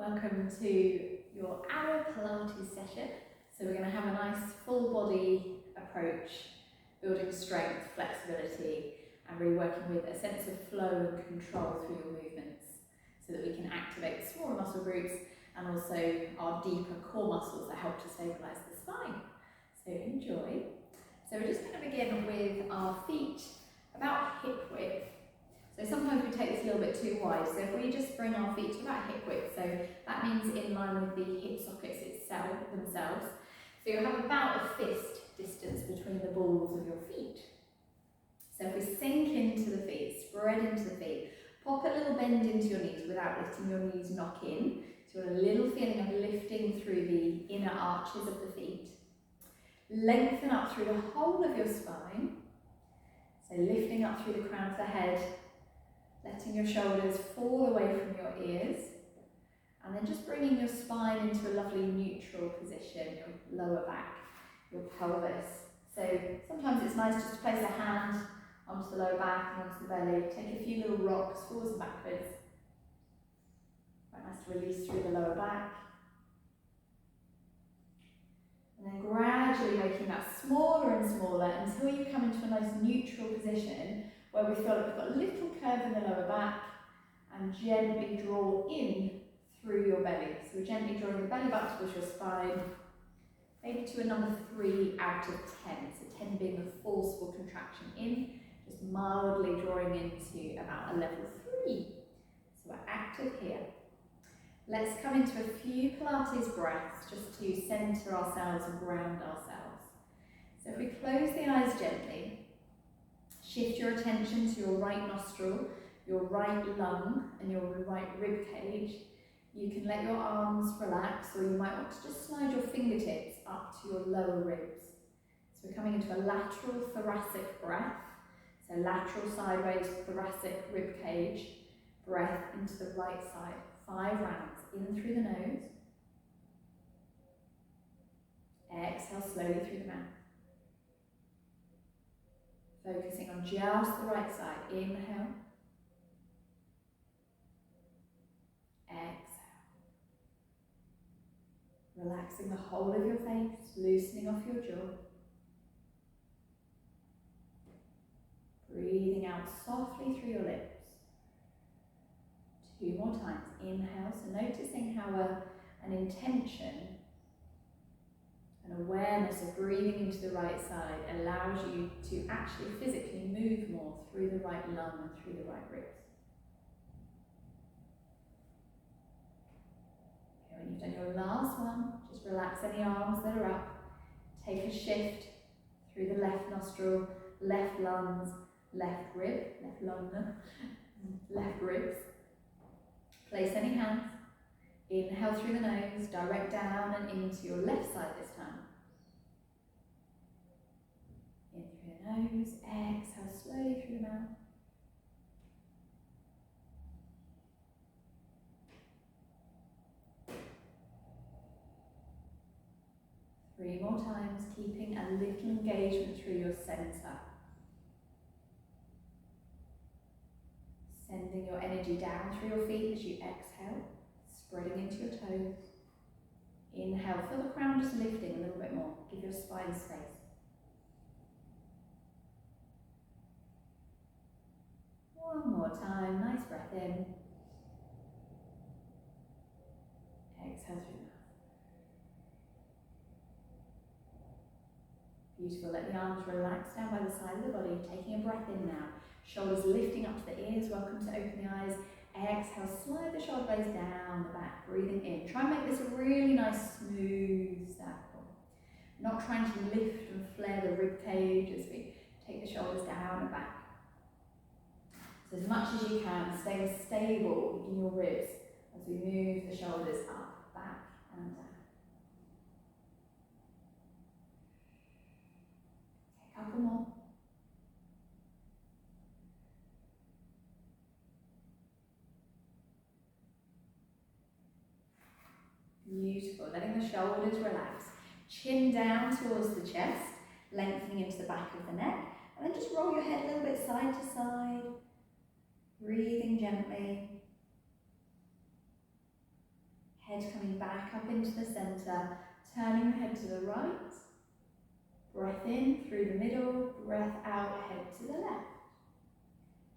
Welcome to your hour Pilates session. So we're going to have a nice full body approach, building strength, flexibility, and really working with a sense of flow and control through your movements so that we can activate smaller muscle groups and also our deeper core muscles that help to stabilize the spine. So enjoy. So we're just going to begin with our feet about hip width. So sometimes we take this a little bit too wide, so if we just bring our feet to about hip width, so that means in line with the hip sockets themselves. So you'll have about a fist distance between the balls of your feet. So if we sink into the feet, spread into the feet, pop a little bend into your knees without letting your knees knock in. So you want a little feeling of lifting through the inner arches of the feet. Lengthen up through the whole of your spine. So lifting up through the crown of the head, letting your shoulders fall away from your ears, and then just bringing your spine into a lovely neutral position, your lower back, your pelvis. So sometimes it's nice just to place a hand onto the lower back and onto the belly. Take a few little rocks forwards and backwards. Quite nice to release through the lower back. And then gradually making that smaller and smaller until you come into a nice neutral position where we feel like we've got a little curve in the lower back, and gently draw in through your belly. So we're gently drawing the belly back towards your spine, maybe to a number 3 out of 10. So 10 being the forceful contraction in, just mildly drawing into about a level 3. So we're active here. Let's come into a few Pilates breaths just to center ourselves and ground ourselves. So if we close the eyes gently, shift your attention to your right nostril, your right lung, and your right rib cage. You can let your arms relax, or you might want to just slide your fingertips up to your lower ribs. So we're coming into a lateral thoracic breath. So lateral sideways thoracic rib cage breath into the right side. 5 rounds, in through the nose. Exhale slowly through the mouth. Focusing on just the right side. Inhale. Exhale. Relaxing the whole of your face, loosening off your jaw. Breathing out softly through your lips. 2 more times. Inhale. So noticing how an intention, an awareness of breathing into the right side allows you to actually physically move more through the right lung and through the right ribs. Okay, when you've done your last one, just relax any arms that are up. Take a shift through the left nostril, left lungs, left rib, left lung, left ribs. Place any hands. Inhale through the nose, direct down and into your left side this time. In through the nose, exhale slowly through the mouth. Three more times, keeping a little engagement through your center. Sending your energy down through your feet as you exhale. Spreading into your toes. Inhale, feel the crown just lifting a little bit more. Give your spine space. One more time, nice breath in. Exhale through the mouth. Beautiful, let the arms relax down by the side of the body, taking a breath in now. Shoulders lifting up to the ears, welcome to open the eyes. Exhale, slide the shoulder blades down the back, breathing in. Try and make this a really nice smooth circle. Not trying to lift and flare the rib cage as we take the shoulders down and back. So as much as you can, staying stable in your ribs as we move the shoulders up, back and down. Okay, a couple more. Beautiful, letting the shoulders relax. Chin down towards the chest, lengthening into the back of the neck, and then just roll your head a little bit side to side, breathing gently. Head coming back up into the centre, turning the head to the right. Breath in through the middle, breath out, head to the left.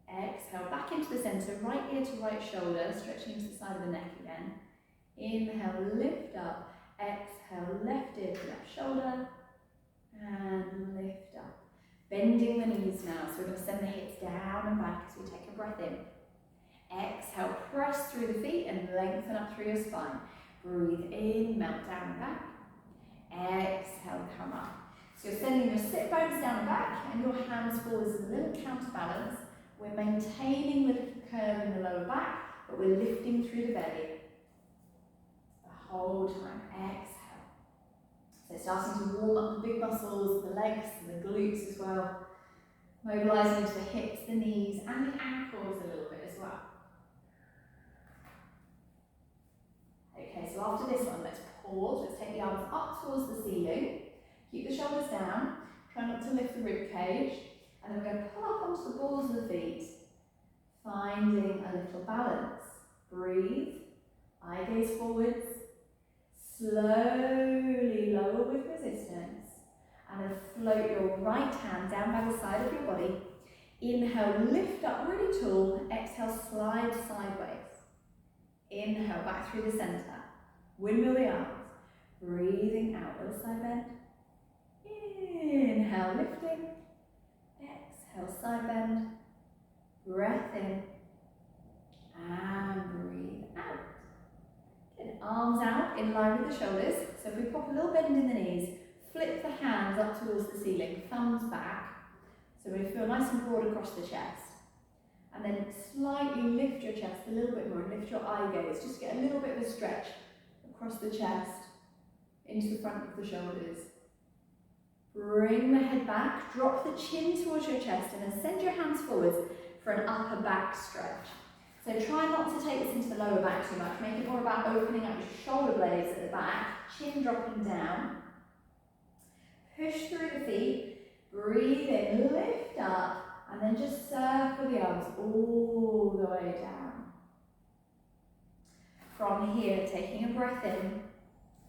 Exhale, back into the centre, right ear to right shoulder, stretching to the side of the neck again. Inhale, lift up. Exhale, left ear to left shoulder. And lift up. Bending the knees now, so we're going to send the hips down and back as we take a breath in. Exhale, press through the feet and lengthen up through your spine. Breathe in, melt down and back. Exhale, come up. So you're sending your sit bones down and back and your hands forward as a little counterbalance. We're maintaining the little curve in the lower back, but we're lifting through the belly. The whole time. Exhale. So starting to warm up the big muscles, the legs and the glutes as well. Mobilising into the hips, the knees and the ankles a little bit as well. Okay, so after this one, let's pause. Let's take the arms up towards the ceiling. Keep the shoulders down. Try not to lift the rib cage. And then we're going to pull up onto the balls of the feet, finding a little balance. Breathe. Eye gaze forwards. Slowly lower with resistance. And then float your right hand down by the side of your body. Inhale, lift up really tall. Exhale, slide sideways. Inhale, back through the centre. Windmill the arms. Breathing out, little side bend. Inhale, lifting. Exhale, side bend. Breath in. And breathe out. Good. Arms out in line with the shoulders. So if we pop a little bend in the knees, flip the hands up towards the ceiling, thumbs back. So we feel nice and broad across the chest. And then slightly lift your chest a little bit more and lift your eye gaze. Just get a little bit of a stretch across the chest, into the front of the shoulders. Bring the head back, drop the chin towards your chest and then send your hands forwards for an upper back stretch. So try not to take this into the lower back too much. Make it more about opening up your shoulder blades at the back, chin dropping down. Push through the feet, breathe in, lift up, and then just circle the arms all the way down. From here, taking a breath in,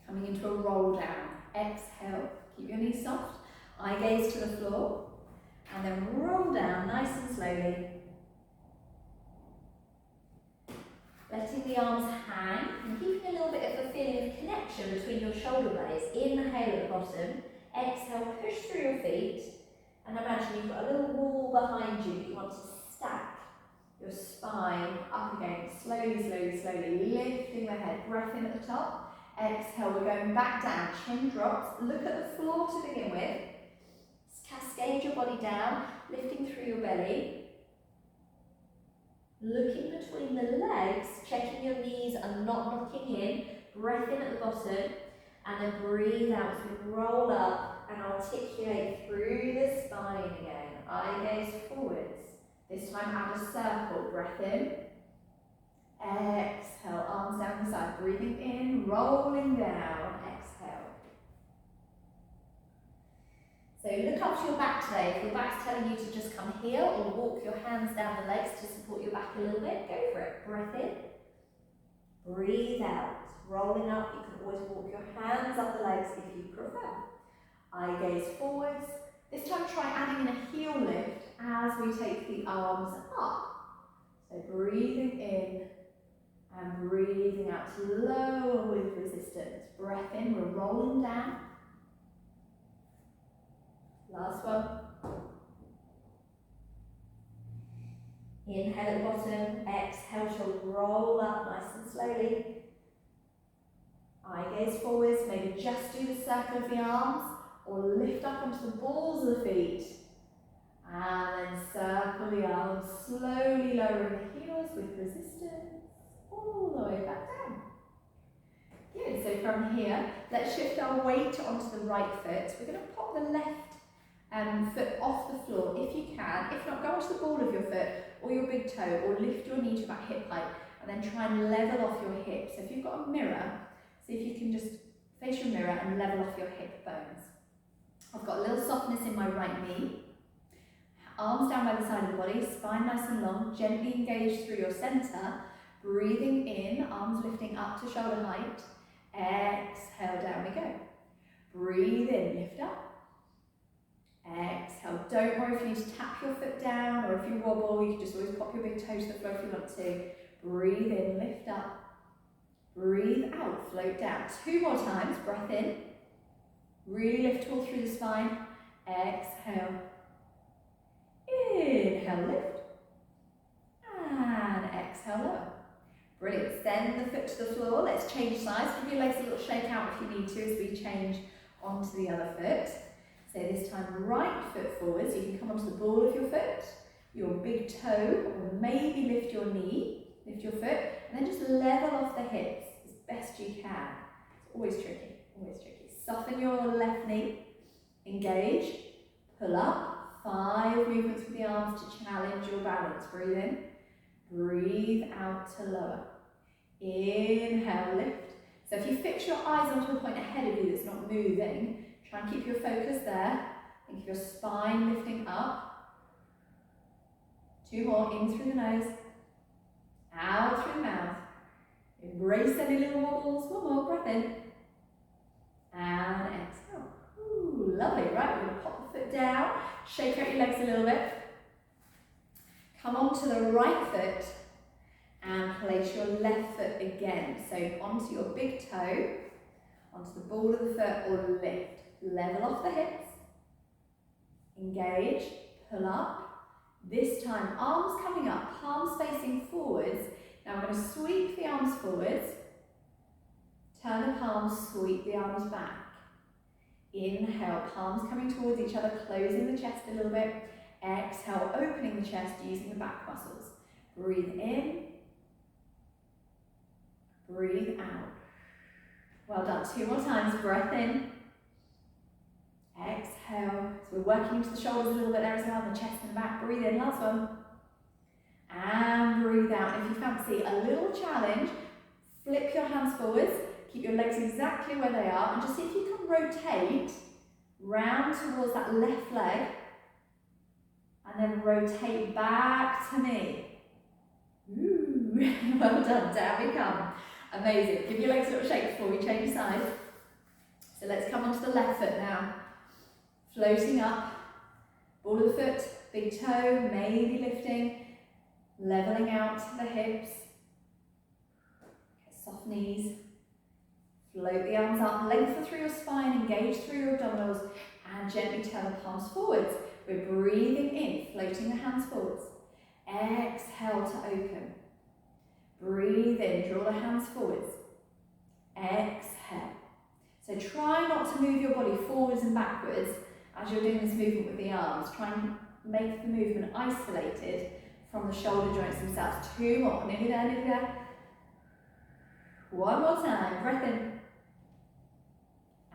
coming into a roll down. Exhale, keep your knees soft, eye gaze to the floor, and then roll down nice and slowly. Letting the arms hang and keeping a little bit of a feeling of connection between your shoulder blades. Inhale at the bottom, exhale, push through your feet, and imagine you've got a little wall behind you that you want to stack your spine up against. Slowly, slowly, slowly, lifting the head, breath in at the top. Exhale, we're going back down, chin drops, look at the floor to begin with. Cascade your body down, lifting through your belly. Looking between the legs, checking your knees are not knocking in. Breath in at the bottom, and then breathe out as we roll up and articulate through the spine again. Eye gaze forwards. This time add a circle. Breath in. Exhale, arms down the side. Breathing in, rolling down. Exhale. So look up to your back today. If your back's telling you to just come here or walk your hands down the legs to support your back a little bit, go for it. Breath in. Breathe out. Rolling up, you can always walk your hands up the legs if you prefer. Eye gaze forwards. This time try adding in a heel lift as we take the arms up. So breathing in and breathing out to lower with resistance. Breath in, we're rolling down. Last one. Inhale at the bottom, exhale to roll up nice and slowly. Eye gaze forwards, maybe just do the circle of the arms or lift up onto the balls of the feet. And then circle the arms, slowly lowering the heels with resistance all the way back down. Good, so from here, let's shift our weight onto the right foot. We're going to pop the left foot off the floor if you can. If not, go onto the ball of your foot or your big toe or lift your knee to about hip height and then try and level off your hips. So if you've got a mirror, see if you can just face your mirror and level off your hip bones. I've got a little softness in my right knee. Arms down by the side of the body, spine nice and long, gently engage through your centre. Breathing in, arms lifting up to shoulder height. Exhale, down we go. Breathe in, lift up. Exhale. Don't worry if you need to tap your foot down, or if you wobble, you can just always pop your big toe to the floor if you want to. Breathe in, lift up. Breathe out, float down. 2 more times, breath in. Really lift all through the spine. Exhale. Inhale, lift. And exhale, lower. Brilliant. Send the foot to the floor. Let's change sides. Give your legs a little shake out if you need to as we change onto the other foot. So this time, right foot forwards. You can come onto the ball of your foot, your big toe, or maybe lift your knee, lift your foot, and then just level off the hips as best you can. It's always tricky, always tricky. Soften your left knee, engage, pull up. 5 movements with the arms to challenge your balance. Breathe in, breathe out to lower. Inhale, lift. So if you fix your eyes onto a point ahead of you that's not moving, try and keep your focus there. Think of your spine lifting up. 2 more, in through the nose, out through the mouth. Embrace any little wobbles. 1 more, breath in. And exhale. Ooh, lovely. Right, we're going to pop the foot down, shake out your legs a little bit. Come onto the right foot and place your left foot again. So onto your big toe, onto the ball of the foot, or lift. Level off the hips, engage, pull up. This time, arms coming up, palms facing forwards. Now I'm going to sweep the arms forwards, turn the palms, sweep the arms back. Inhale, palms coming towards each other, closing the chest a little bit. Exhale, opening the chest using the back muscles. Breathe in, breathe out. Well done. 2 more times, breath in. Exhale. So we're working into the shoulders a little bit there as well, and the chest and the back. Breathe in, last one. And breathe out. And if you fancy a little challenge, flip your hands forwards, keep your legs exactly where they are, and just see if you can rotate round towards that left leg, and then rotate back to me. Ooh, well done, down we come. Amazing. Give your legs a little shake before we change sides. So let's come onto the left foot now. Floating up, ball of the foot, big toe, maybe lifting, leveling out the hips. Okay, soft knees. Float the arms up, lengthen through your spine, engage through your abdominals, and gently turn the palms forwards. We're breathing in, floating the hands forwards. Exhale to open. Breathe in, draw the hands forwards. Exhale. So try not to move your body forwards and backwards as you're doing this movement with the arms. Try and make the movement isolated from the shoulder joints themselves. 2 more, nearly there, nearly there. 1 more time, breath in.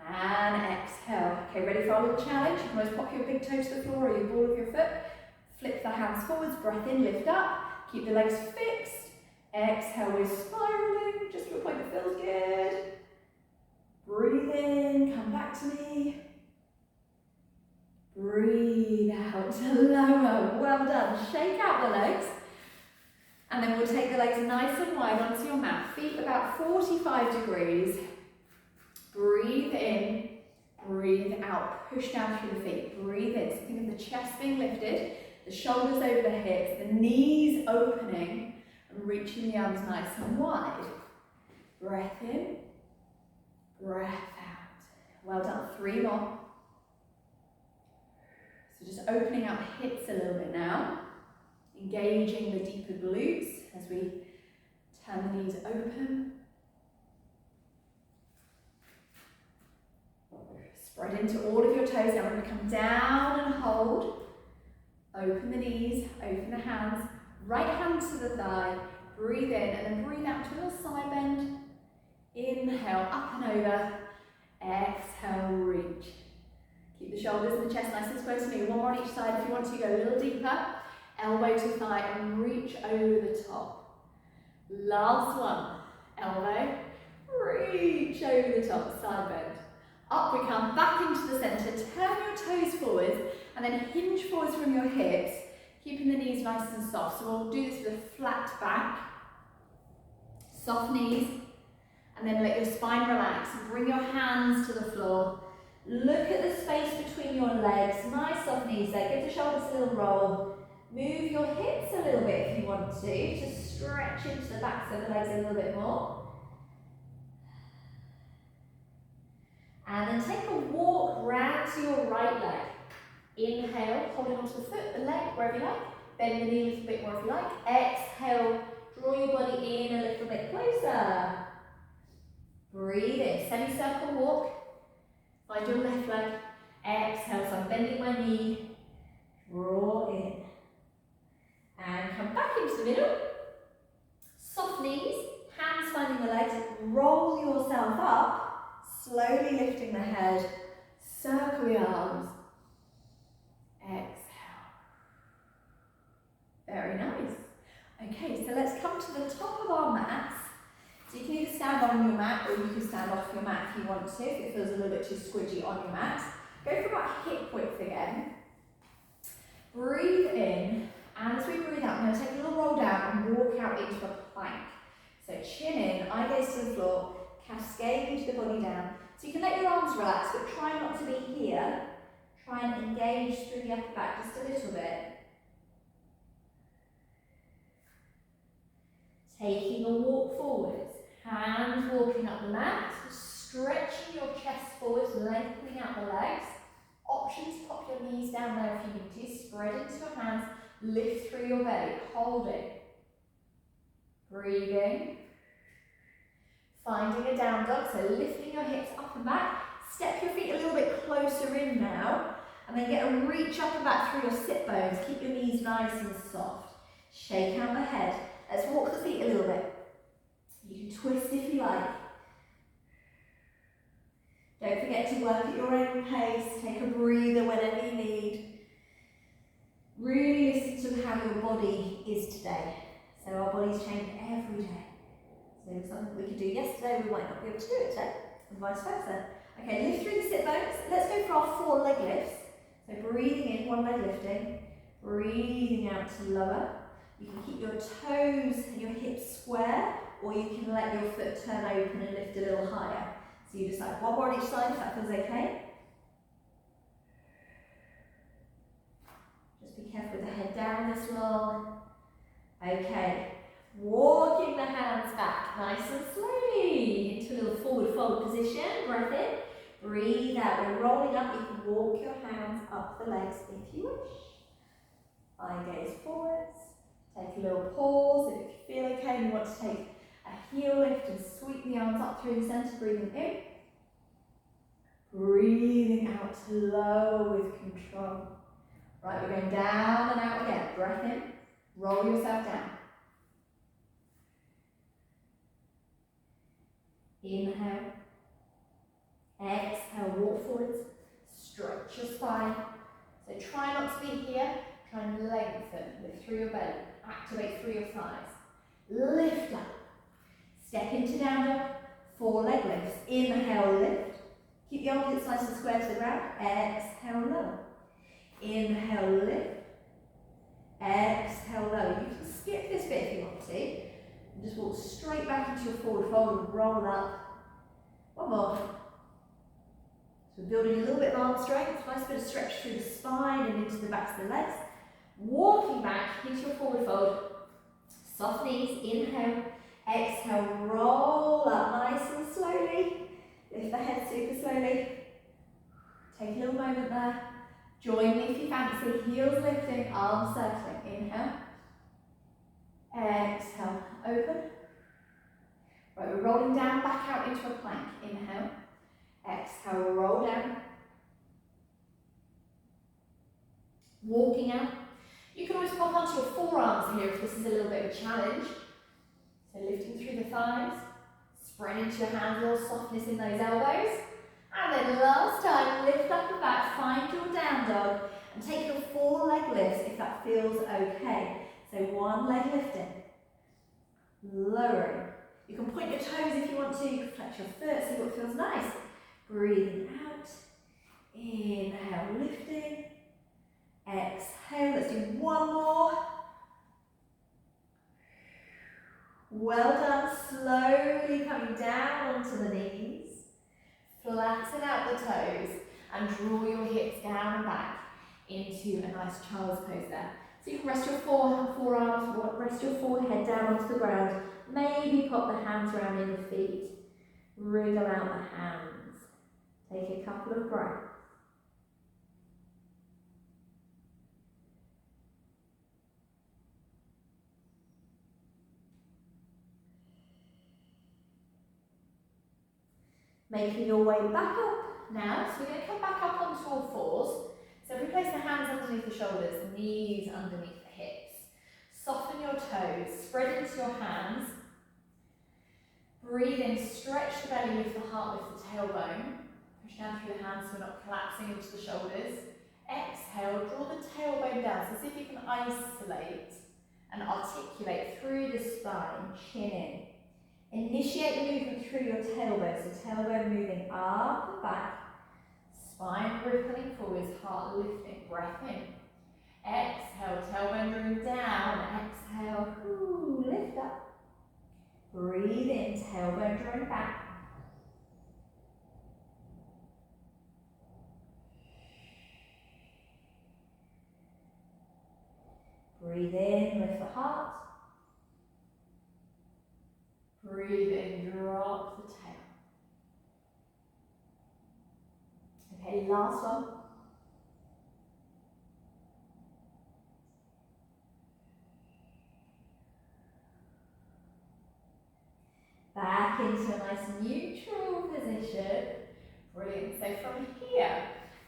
And exhale. Okay, ready for our little challenge? You can always pop your big toe to the floor or your ball of your foot. Flip the hands forwards, breath in, lift up. Keep the legs fixed. Exhale, we're spiraling, just to a point that feels good. Breathe in, come back to me. Breathe out to lower. Well done. Shake out the legs. And then we'll take the legs nice and wide onto your mat. Feet about 45 degrees. Breathe in, breathe out. Push down through the feet. Breathe in. So think of the chest being lifted, the shoulders over the hips, the knees opening, and reaching the arms nice and wide. Breath in, breath out. Well done. 3 more. So just opening out the hips a little bit now. Engaging the deeper glutes as we turn the knees open. Spread into all of your toes. Now we're going to come down and hold. Open the knees, open the hands. Right hand to the thigh. Breathe in and then breathe out to a little side bend. Inhale, up and over. Exhale, reach. Keep the shoulders and the chest nice and square to me. 1 more on each side if you want to go a little deeper. Elbow to thigh and reach over the top. Last one. Elbow, reach over the top, side bend. Up we come, back into the centre. Turn your toes forwards and then hinge forwards from your hips, keeping the knees nice and soft. So we'll do this with a flat back. Soft knees, and then let your spine relax. Bring your hands to the floor. Look at the space between your legs. Nice soft knees there. Give the shoulders a little roll. Move your hips a little bit if you want to. Just stretch into the backs of the legs a little bit more. And then take a walk round to your right leg. Inhale, holding onto the foot, the leg, wherever you like. Bend the knee a little bit more if you like. Exhale, draw your body in a little bit closer. Breathe in, semicircle walk. Find your left leg. Exhale, so I'm bending my knee. Draw in. And come back into the middle. Soft knees, hands finding the legs. Roll yourself up, slowly lifting the head. Circle the arms. Exhale. Very nice. Okay, so let's come to the top of our mats. So you can either stand on your mat or you can stand off your mat if you want to, if it feels a little bit too squidgy on your mat. Go for about hip width again. Breathe in, and as we breathe out, I'm going to take a little roll down and walk out into a plank. So chin in, eye gaze to the floor, cascade into the body down. So you can let your arms relax, but try not to be here. Try and engage through the upper back just a little bit. Taking a walk forwards, hands walking up the mat, stretching your chest forwards, lengthening out the legs. Options, pop your knees down there if you need to, spread into your hands, lift through your belly, holding. Breathing. Finding a down dog, so lifting your hips up and back. Step your feet a little bit closer in now, and then get a reach up and back through your sit bones. Keep your knees nice and soft. Shake out the head. Let's walk the feet a little bit. You can twist if you like. Don't forget to work at your own pace. Take a breather whenever you need. Really listen to how your body is today. So our bodies change every day. So something we could do yesterday, we might not be able to do it today, and vice versa. Okay, lift through the sit bones. Let's go for our 4 leg lifts. So breathing in, 1 leg lifting. Breathing out to lower. You can keep your toes and your hips square, or you can let your foot turn open and lift a little higher. So you decide 1 more on each side if that feels okay. Just be careful with the head down this long. Okay, walking the hands back nice and slowly into a little forward fold position. Breath in, breathe out. We're rolling up. You can walk your hands up the legs if you wish. Eye gaze forwards. Take a little pause if you feel okay and you want to take a heel lift and sweep the arms up through the centre, breathing in. Breathing out to lower with control. Right, we're going down and out again. Breath in, roll yourself down. Inhale. Exhale, walk forwards. Stretch your spine. So try not to be here. Try and lengthen, lift through your belly. Activate through your thighs. Lift up. Step into down dog. 4 leg lifts. Inhale, lift. Keep the armpits nice and square to the ground. Exhale, lower. Inhale, lift. Exhale, lower. You can skip this bit if you want to. And just walk straight back into your forward fold and roll up. 1 more. So we're building a little bit of arm strength. Nice bit of stretch through the spine and into the backs of the legs. Walking back into your forward fold. Soft knees, inhale. Exhale, roll up nice and slowly. Lift the head super slowly. Take a little moment there. Join me if you fancy. Heels lifting, arms circling. Inhale. Exhale, open. Right, we're rolling down, back out into a plank. Inhale. Exhale, roll down. Walking out. You can always pop onto your forearms here if this is a little bit of a challenge. So lifting through the thighs, spread into your hands, a little softness in those elbows. And then last time, lift up the back, find your down dog, and take your 4 leg lifts if that feels okay. So 1 leg lifting, lowering. You can point your toes if you want to, you can flex your foot, see what feels nice. Breathing out, inhale, lifting. Exhale, let's do 1 more. Well done. done. Slowly coming down onto the knees. Flatten out the toes and draw your hips down and back into a nice child's pose there. So you can rest your forearms, rest your forehead down onto the ground. Maybe pop the hands around in the feet. Wriggle out the hands. Take a couple of breaths. Making your way back up now. So we're going to come back up onto all fours. So if we place the hands underneath the shoulders, the knees underneath the hips. Soften your toes, spread into your hands. Breathe in, stretch the belly, lift the heart, lift the tailbone. Push down through the hands so we're not collapsing into the shoulders. Exhale, draw the tailbone down. So see if you can isolate and articulate through the spine, chin in. Initiate the movement through your tailbone, so tailbone moving up and back, spine rippling forwards, heart lifting, breath in. Exhale, tailbone drawing down, exhale, lift up. Breathe in, tailbone drawing back. Breathe in, lift the heart. Breathe in, drop the tail. Okay, last one. Back into a nice neutral position. Brilliant. So from here,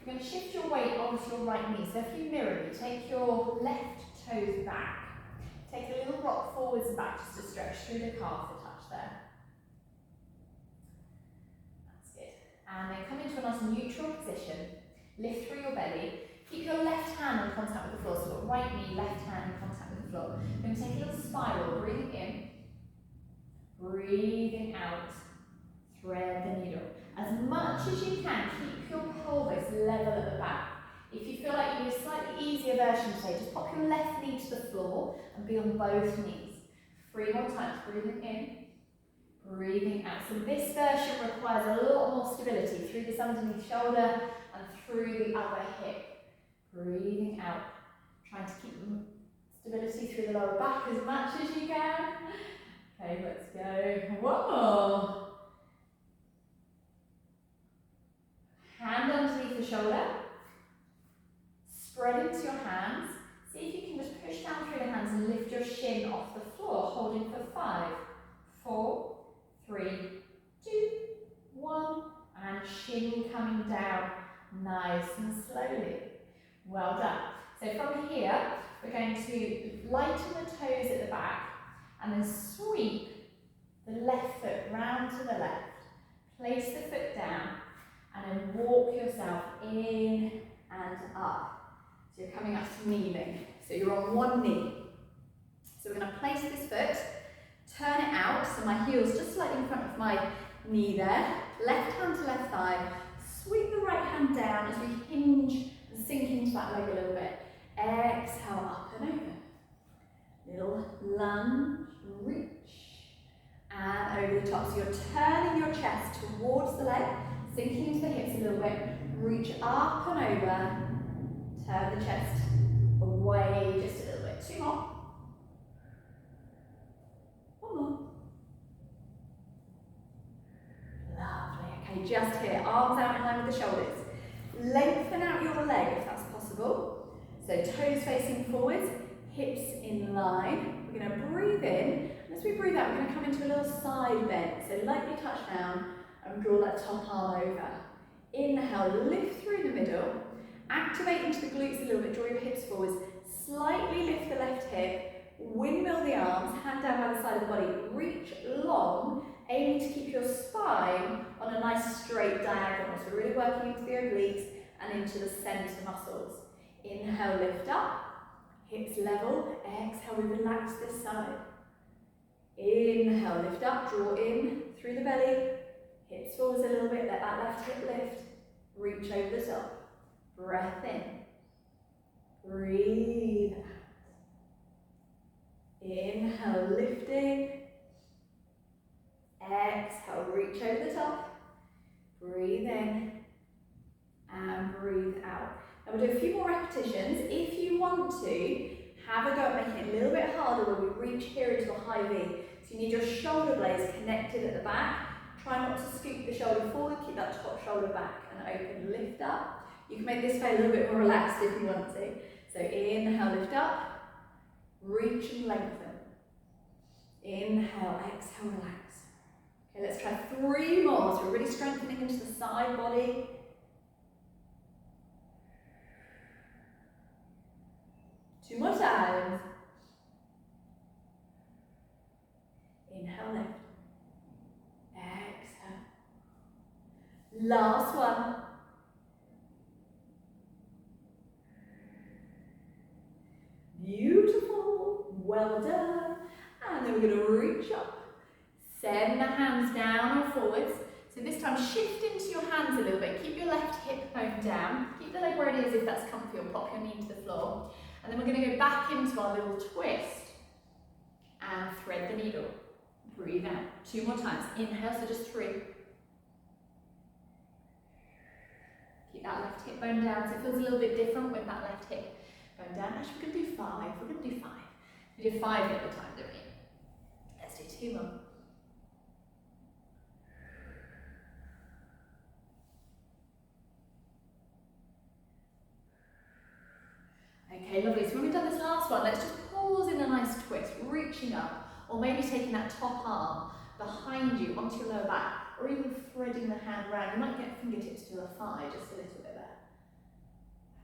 you're going to shift your weight onto your right knee. So if you mirror me, take your left toes back. Take a little rock forwards and back just to stretch through the calf a touch there. That's good. And then come into a nice neutral position. Lift through your belly. Keep your left hand in contact with the floor. So you've got right knee, left hand in contact with the floor. You're going to take a little spiral, breathing in. Breathing out, thread the needle. As much as you can, keep your pelvis level at the back. If you feel like you need a slightly easier version today, just pop your left knee to the floor and be on both knees. 3 more times, breathing in, breathing out. So this version requires a lot more stability through this underneath shoulder and through the other hip. Breathing out, trying to keep stability through the lower back as much as you can. Okay, let's go. One more. Hand underneath the shoulder. Spread into your hands. See if you can just push down through the hands and lift your shin off the floor, holding for 5, 4, 3, 2, 1, and shin coming down nice and slowly. Well done. So from here, we're going to lighten the toes at the back and then sweep the left foot round to the left. Place the foot down and then walk yourself in and up. So you're coming up to kneeling. So you're on one knee. So we're going to place this foot, turn it out, so my heel's just slightly in front of my knee there. Left hand to left thigh. Sweep the right hand down as we hinge and sink into that leg a little bit. Exhale, up and over. Little lunge, reach, and over the top. So you're turning your chest towards the leg, sinking into the hips a little bit. Reach up and over. Turn the chest away just a little bit. 2 more. 1 more. Lovely. Okay, just here. Arms out in line with the shoulders. Lengthen out your leg if that's possible. So toes facing forwards, hips in line. We're going to breathe in. As we breathe out, we're going to come into a little side bend. So lightly touch down and draw that top arm over. Inhale, lift through the middle. Activate into the glutes a little bit, draw your hips forwards. Slightly lift the left hip, windmill the arms, hand down by the side of the body. Reach long, aiming to keep your spine on a nice straight diagonal. So we're really working into the obliques and into the centre muscles. Inhale, lift up, hips level. Exhale, we relax this side. Inhale, lift up, draw in through the belly. Hips forwards a little bit, let that left hip lift. Reach over the top. Breath in. Breathe out. Inhale, lifting. reach over the top, breathe in, and breathe out. Now we'll do a few more repetitions. If you want to, have a go at making it a little bit harder when we reach here into a high V. So you need your shoulder blades connected at the back. Try not to scoop the shoulder forward, keep that top shoulder back and open, lift up. You can make this feel a little bit more relaxed if you want to. So inhale, lift up, reach and lengthen. Inhale, exhale, relax. Okay, let's try 3 more. So we're really strengthening into the side body. Two more times. Inhale, lift. Exhale. Last one. Beautiful. Well done. And then we're going to reach up. Send the hands down or forwards. So this time shift into your hands a little bit. Keep your left hip bone down. Keep the leg where it is if that's comfy, or pop your knee to the floor. And then we're going to go back into our little twist and thread the needle. Breathe out. 2 more times. Inhale, so just 3. Keep that left hip bone down, so it feels a little bit different with that left hip bone down. Actually, we're going to do 5. We're going to do 5. We did 5 at the time, didn't we? Let's do 2 more. Okay, lovely. So when we've done this last one, let's just pause in a nice twist, reaching up, or maybe taking that top arm behind you onto your lower back, or even threading the hand around. You might get fingertips to the thigh, just a little bit there.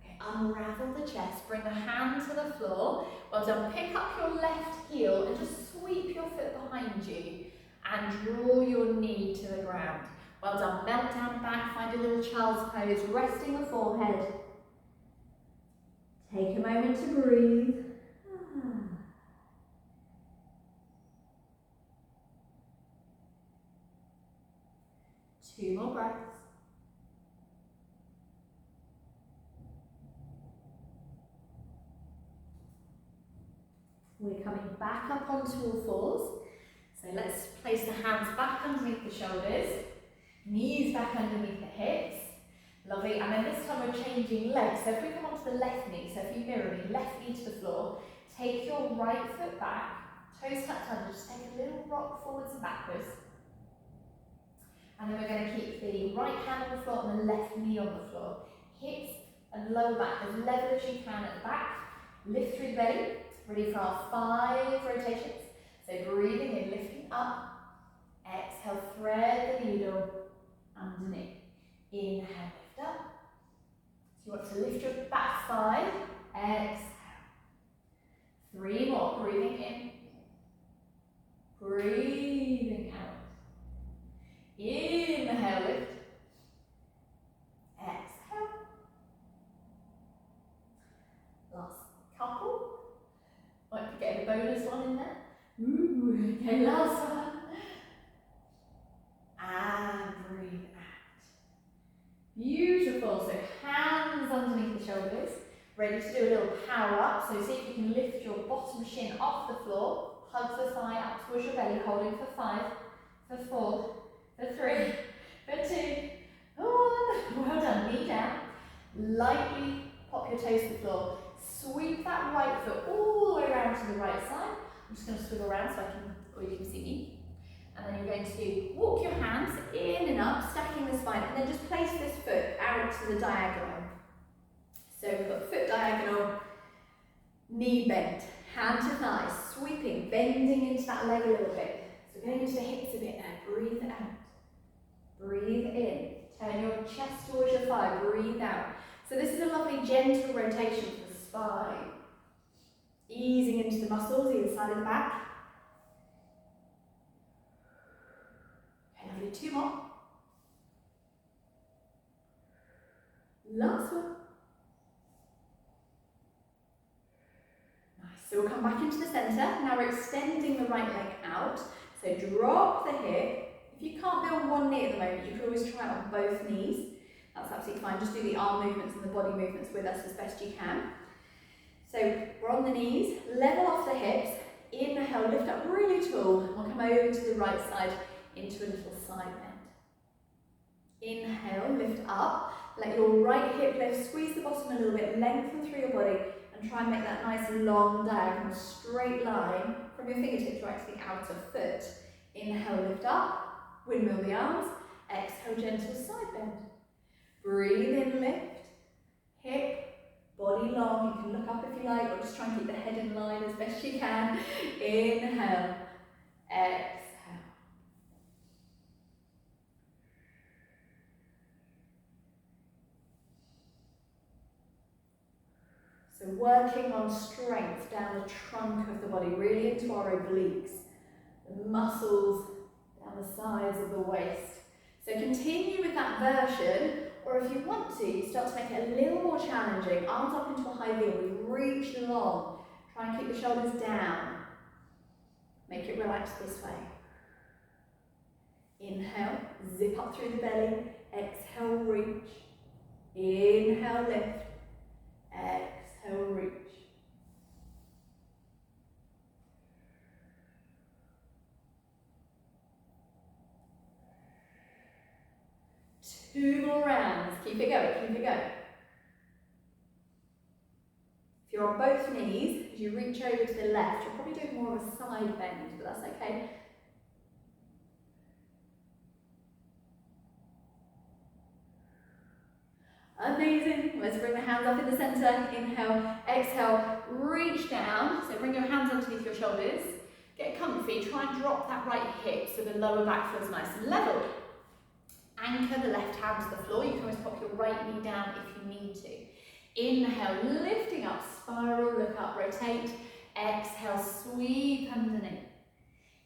Okay, unravel the chest, bring the hand to the floor. Well done. Pick up your left heel and just sweep your foot behind you and draw your knee to the ground. Well done. Melt down back, find a little child's pose, resting the forehead. Take a moment to breathe. 2 more breaths. We're coming back up onto all fours. So let's place the hands back underneath the shoulders, knees back underneath the hips. Lovely, and then this time we're changing legs. So if we come onto the left knee, so if you mirror me, left knee to the floor, take your right foot back, toes tucked under, just take a little rock forwards and backwards. And then we're going to keep the right hand on the floor and the left knee on the floor. Hips and lower back as level as you can at the back. Lift through the belly, ready for our 5 rotations. So breathing in, lifting up, exhale, thread the needle underneath. Inhale, lift up. So you want to lift your back thigh, exhale. 3 more, breathing in, breathing out. Inhale, lift, exhale. Last couple. Might be getting a bonus one in there. Ooh, okay, last one. And breathe out. Beautiful. So hands underneath the shoulders. Ready to do a little power up. So see if you can lift your bottom shin off the floor. Hug the thigh up towards your belly, holding for 5, for 4, for 3, for 2, for 1. Well done. Knee down. Lightly pop your toes to the floor. Sweep that right foot all the way around to the right side. I'm just going to swivel around or you can see me. And then you're going to walk your hands in and up, stacking the spine, and then just place this foot out to the diagonal. So we've got foot diagonal, knee bent, hand to thigh, sweeping, bending into that leg a little bit. So going into the hips a bit there. Breathe out. Breathe in. Turn your chest towards your thigh. Breathe out. So this is a lovely gentle rotation for the spine. Easing into the muscles either side of the back. Okay, lovely. 2 more. Last one. Nice. So we'll come back into the centre. Now we're extending the right leg out. So drop the hip. If you can't be on one knee at the moment, you can always try it on both knees. That's absolutely fine. Just do the arm movements and the body movements with us as best you can. So we're on the knees, level off the hips, inhale, lift up really tall. We'll come over to the right side into a little side bend. Inhale, lift up. Let your right hip lift, squeeze the bottom a little bit, lengthen through your body, and try and make that nice long diagonal straight line from your fingertips right to the outer foot. Inhale, lift up, windmill the arms. Exhale, gentle side bend. Breathe in, lift, hip, body long. You can look up if you like, or just try and keep the head in line as best you can. Inhale, exhale. So working on strength down the trunk of the body, really into our obliques, the muscles down the sides of the waist. So continue with that version, or if you want to, you start to make it a little more challenging. Arms up into a high V, we reach long. Try and keep the shoulders down. Make it relaxed this way. Inhale, zip up through the belly. Exhale, reach. Inhale, lift. Exhale, reach. Two more rounds. Keep it going, keep it going. If you're on both knees, as you reach over to the left, you're probably doing more of a side bend, but that's okay. Amazing. Let's bring the hands up in the center. Inhale, exhale, reach down. So bring your hands underneath your shoulders. Get comfy. Try and drop that right hip so the lower back feels nice and level. Anchor the left hand to the floor. You can always pop your right knee down if you need to. Inhale, lifting up, spiral, look up, rotate. Exhale, sweep underneath.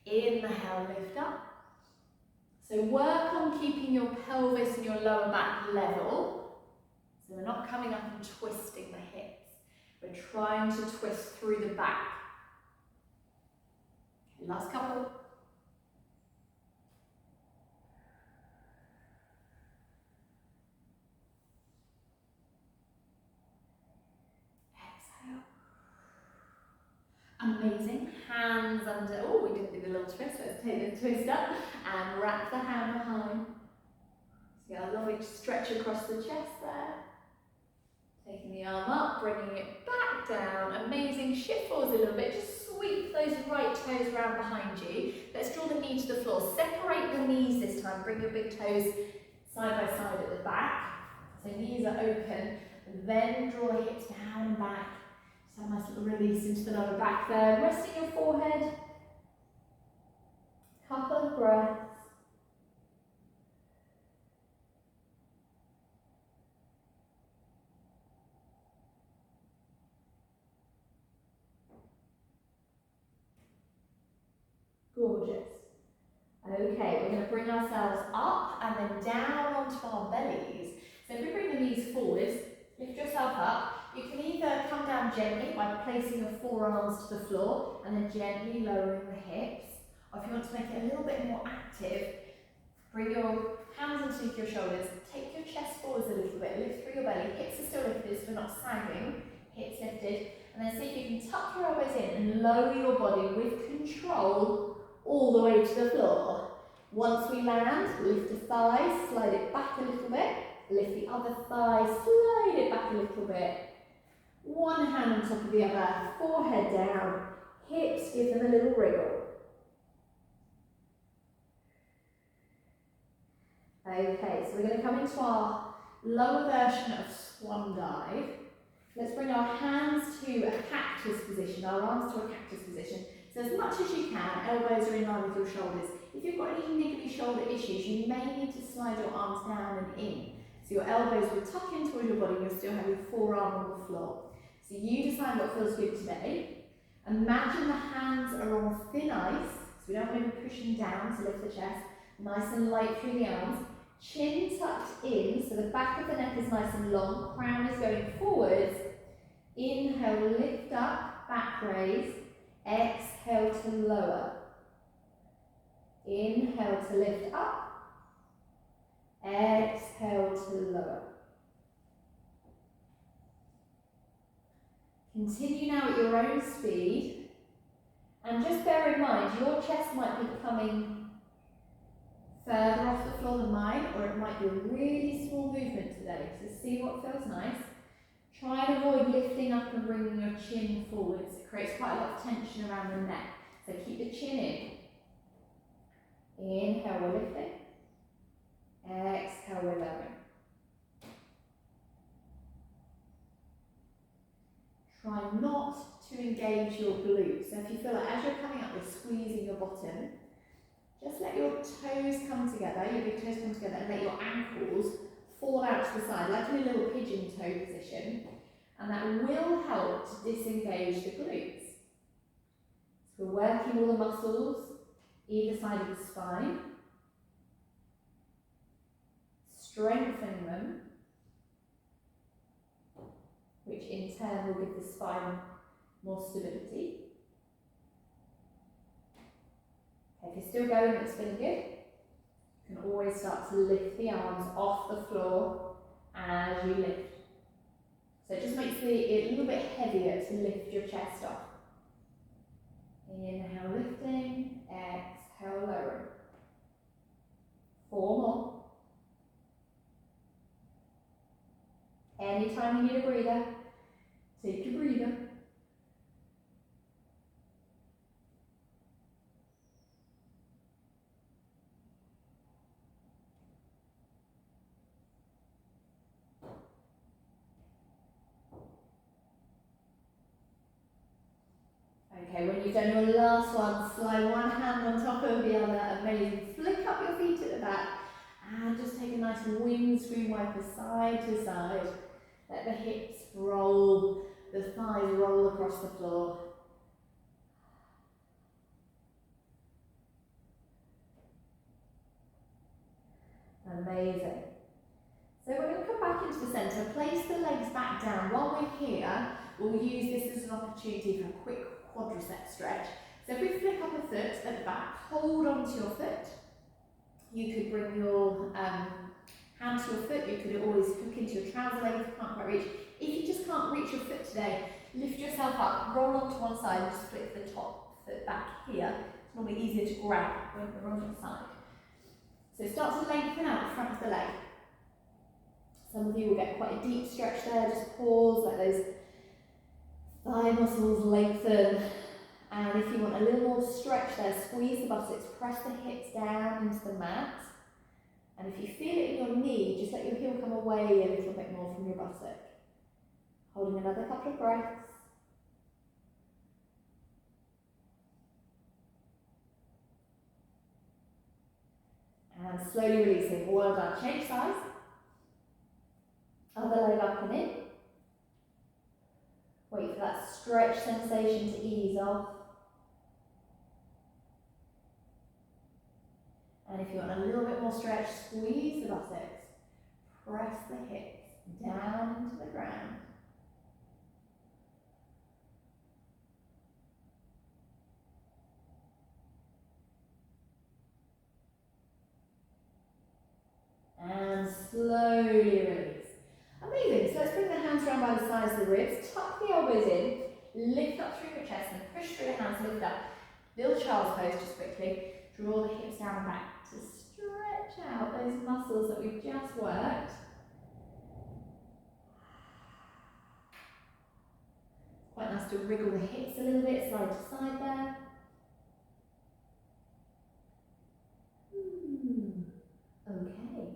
Inhale, lift up. So work on keeping your pelvis and your lower back level. So we're not coming up and twisting the hips. We're trying to twist through the back. Okay, last couple. Exhale. Amazing. Hands under. Oh, we didn't do the little twist. Let's take the twist up and wrap the hand behind. So you got a lovely stretch across the chest there. Taking the arm up, bringing it back down. Amazing. Shift forwards a little bit. Just sweep those right toes round behind you. Let's draw the knee to the floor. Separate the knees this time. Bring your big toes side by side at the back. So knees are open. Then draw the hips down and back. Just have a nice little release into the lower back there. Resting your forehead. Couple of breaths. Gorgeous. Okay, we're going to bring ourselves up and then down onto our bellies. So if we bring the knees forwards, lift yourself up. You can either come down gently by placing your forearms to the floor and then gently lowering the hips. Or if you want to make it a little bit more active, bring your hands underneath your shoulders, take your chest forwards a little bit, lift through your belly, hips are still lifted so we're not sagging, hips lifted, and then see if you can tuck your elbows in and lower your body with control all the way to the floor. Once we land, lift the thighs, slide it back a little bit, lift the other thigh, slide it back a little bit. One hand on top of the other, forehead down, hips, give them a little wriggle. Okay, so we're going to come into our lower version of swan dive. Let's bring our hands to a cactus position, our arms to a cactus position. So as much as you can, elbows are in line with your shoulders. If you've got any niggly shoulder issues, you may need to slide your arms down and in. So your elbows will tuck in towards your body and you'll still have your forearm on the floor. So you decide what feels good today. Imagine the hands are on thin ice, so we don't want to be pushing down to lift the chest. Nice and light through the arms. Chin tucked in, so the back of the neck is nice and long. Crown is going forwards. Inhale, lift up, back raise. Exhale to lower. Inhale to lift up. Exhale to lower. Continue now at your own speed. And just bear in mind, your chest might be coming further off the floor than mine, or it might be a really small movement today. So see what feels nice. Try and avoid lifting up and bringing your chin forwards. It creates quite a lot of tension around the neck. So keep the chin in. Inhale, we're lifting. Exhale, we're lowering. Try not to engage your glutes. So if you feel like as you're coming up, you're squeezing your bottom, just let your toes come together, your big toes come together, and let your ankles fall out to the side, like in a little pigeon toe position. And that will help to disengage the glutes. So we're working all the muscles either side of the spine, strengthening them, which in turn will give the spine more stability. Okay, if you're still going, it's feeling good. You can always start to lift the arms off the floor as you lift. So it just makes it a little bit heavier to lift your chest off. Inhale, lifting, exhale, lowering. 4 more. Anytime you need a breather, take your breather. Okay, when you've done your last one, slide one hand on top of the other. Amazing. Flick up your feet at the back and just take a nice windscreen wiper side to side. Let the hips roll, the thighs roll across the floor. Amazing. So we're going to come back into the centre, place the legs back down. While we're here, we'll use this as an opportunity for a quick quadricep stretch. So if we flick up a foot at the back, hold on to your foot. You could bring your hand to your foot. You could always hook into your trouser leg if you can't quite reach. If you just can't reach your foot today, lift yourself up, roll onto one side and just flick the top foot back here. It's normally easier to grab when we're on your side. So start to lengthen out the front of the leg. Some of you will get quite a deep stretch there. Just pause, let those thigh muscles lengthen. And if you want a little more stretch there, squeeze the buttocks, press the hips down into the mat. And if you feel it in your knee, just let your heel come away a little bit more from your buttock. Holding another couple of breaths. And slowly releasing. Well done. Change size. Other leg up and in. Wait for that stretch sensation to ease off. And if you want a little bit more stretch, squeeze the buttocks. Press the hips down into the ground. And slowly release. Amazing. So let's bring the hands around by the sides of the ribs. Tuck the elbows in. Lift up through your chest and push through the hands. Lift up. Little child's pose just quickly. Draw the hips down and back to stretch out those muscles that we've just worked. Quite nice to wriggle the hips a little bit, side to side there. Okay.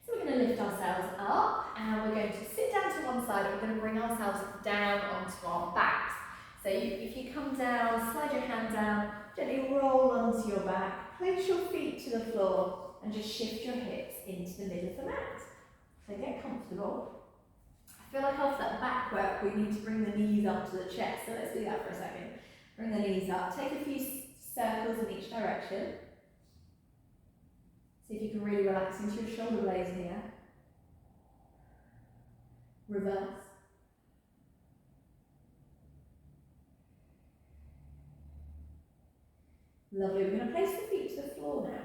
So we're going to lift ourselves up and we're going to sit down to one side. We're going to bring ourselves down onto our backs. So if you come down, slide your hand down, gently roll onto your back, place your feet to the floor and just shift your hips into the middle of the mat. So get comfortable. I feel like after that back work we need to bring the knees up to the chest, so let's do that for a second. Bring the knees up, take a few circles in each direction. See if you can really relax into your shoulder blades here. Reverse. Lovely. We're going to place the feet to the floor now.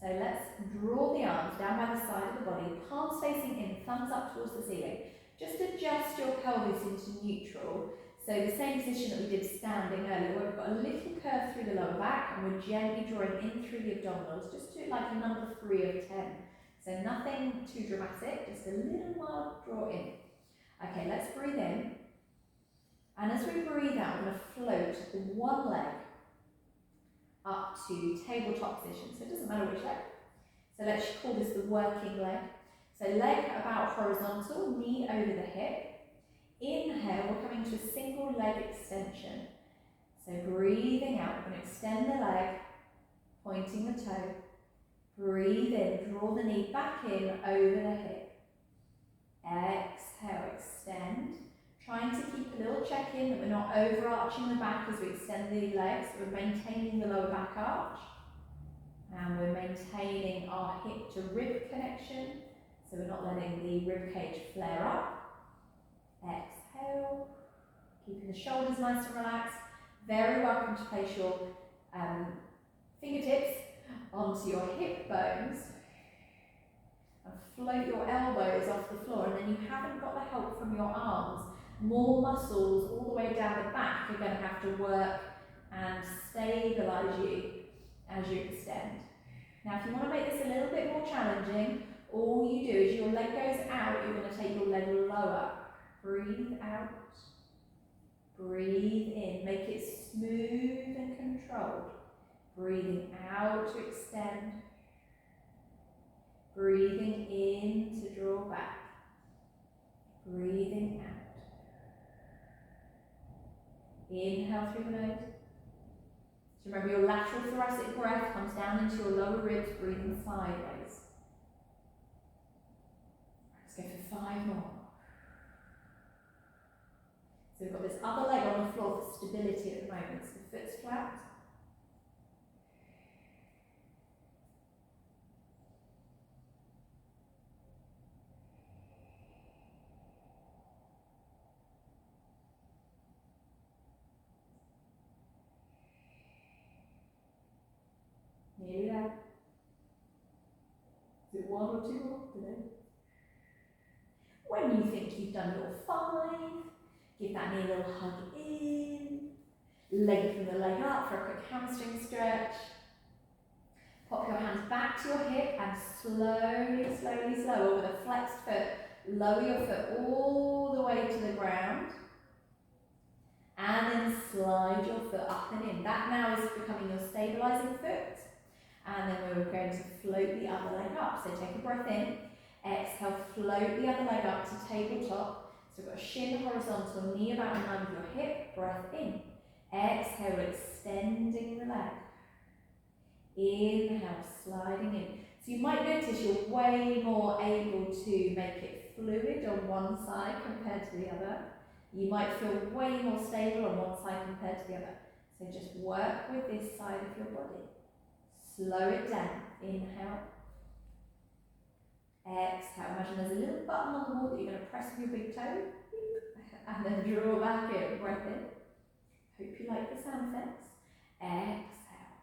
So let's draw the arms down by the side of the body, palms facing in, thumbs up towards the ceiling. Just adjust your pelvis into neutral. So So the same position that we did standing earlier, where we've got a little curve through the lower back and we're gently drawing in through the abdominals. Just do it like a number 3 of 10. So nothing too dramatic, just a little mild draw in. Okay, let's breathe in. And as we breathe out, we're going to float the one leg up to tabletop position. So it doesn't matter which leg. So let's call this the working leg. So leg about horizontal, knee over the hip. Inhale, we're coming to a single leg extension. So breathing out, we're going to extend the leg, pointing the toe. Breathe in, draw the knee back in over the hip. Exhale, extend. Trying to keep a little check in that we're not overarching the back as we extend the legs. We're maintaining the lower back arch. And we're maintaining our hip to rib connection. So we're not letting the rib cage flare up. Exhale, keeping the shoulders nice and relaxed. Very welcome to place your fingertips onto your hip bones and float your elbows off the floor, and then you haven't got the help from your arms. More muscles all the way down the back are going to have to work and stabilise you as you extend. Now if you want to make this a little bit more challenging, all you do is your leg goes out, you're going to take your leg lower. Breathe out, breathe in, make it smooth and controlled. Breathing out to extend, breathing in to draw back, breathing out. Inhale through the nose. So remember your lateral thoracic breath comes down into your lower ribs, breathing sideways. Let's go for 5 more. So we've got this other leg on the floor for stability at the moment, so the foot's flat. Nearly there. Is it 1 or 2 more today? When you think you've done your 5, give that knee a little hug in, lengthen the leg up for a quick hamstring stretch. Pop your hands back to your hip and slowly, slowly, slow with a flexed foot. Lower your foot all the way to the ground. And then slide your foot up and in. That now is becoming your stabilising foot. And then we're going to float the other leg up. So take a breath in. Exhale, float the other leg up to tabletop. So we've got shin horizontal, knee about in line with your hip, breath in. Exhale, extending the leg. Inhale, sliding in. So you might notice you're way more able to make it fluid on one side compared to the other. You might feel way more stable on one side compared to the other. So just work with this side of your body. Slow it down. Inhale. Exhale. Imagine there's a little button on the wall that you're going to press with your big toe. And then draw back in. Breath in. Hope you like the sound effects. Exhale.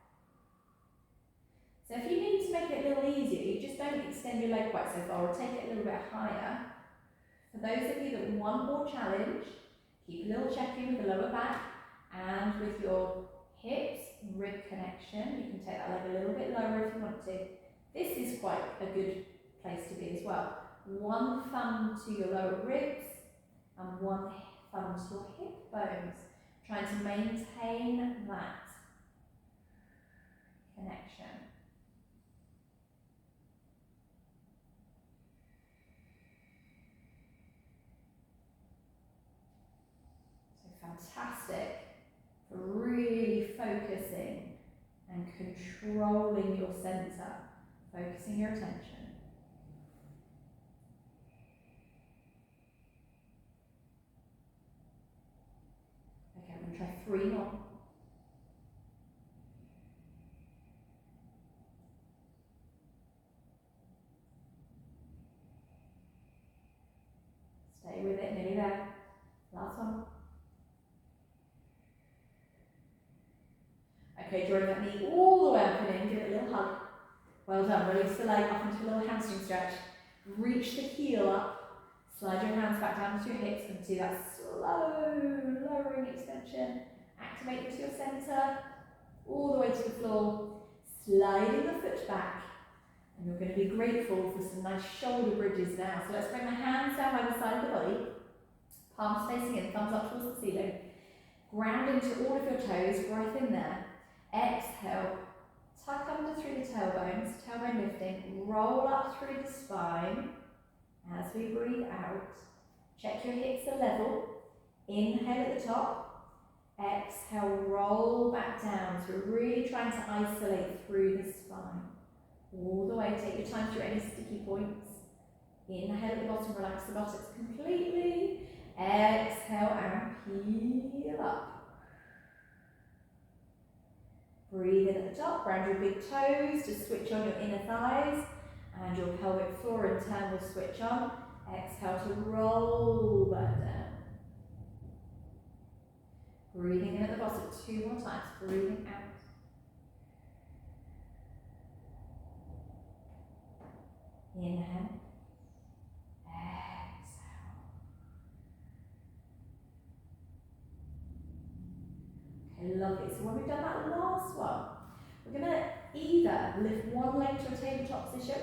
So if you need to make it a little easier, you just don't extend your leg quite so far or take it a little bit higher. For those of you that want more challenge, keep a little check-in with the lower back and with your hips, rib connection. You can take that leg a little bit lower if you want to. This is quite a good place to be as well. One thumb to your lower ribs and one thumb to your hip bones. Trying to maintain that connection. Fantastic for really focusing and controlling your centre, focusing your attention. Okay, I'm going to try 3 more. Stay with it, nearly there. Last one. Okay, drawing that knee all the way up and in, give it a little hug. Well done, release the leg up into a little hamstring stretch. Reach the heel up, slide your hands back down to your hips and do that slow lowering extension. Activate into your centre, all the way to the floor, sliding the foot back. And you're going to be grateful for some nice shoulder bridges now. So let's bring the hands down by the side of the body, palms facing in, thumbs up towards the ceiling. Ground into all of your toes, breath in there. Exhale, tuck under through the tailbones, tailbone lifting, roll up through the spine. As we breathe out, check your hips are level. Inhale at the top, exhale, roll back down. So we're really trying to isolate through the spine. All the way, take your time through any sticky points. Inhale at the bottom, relax the buttocks completely. Exhale and peel up. Breathe in at the top, ground your big toes to switch on your inner thighs, and your pelvic floor in turn will switch on. Exhale to roll back down. Breathing in at the bottom 2 more times, breathing out. Inhale. Exhale. Okay, lovely. So when we've done that last one, we're going to either lift one leg to a tabletop position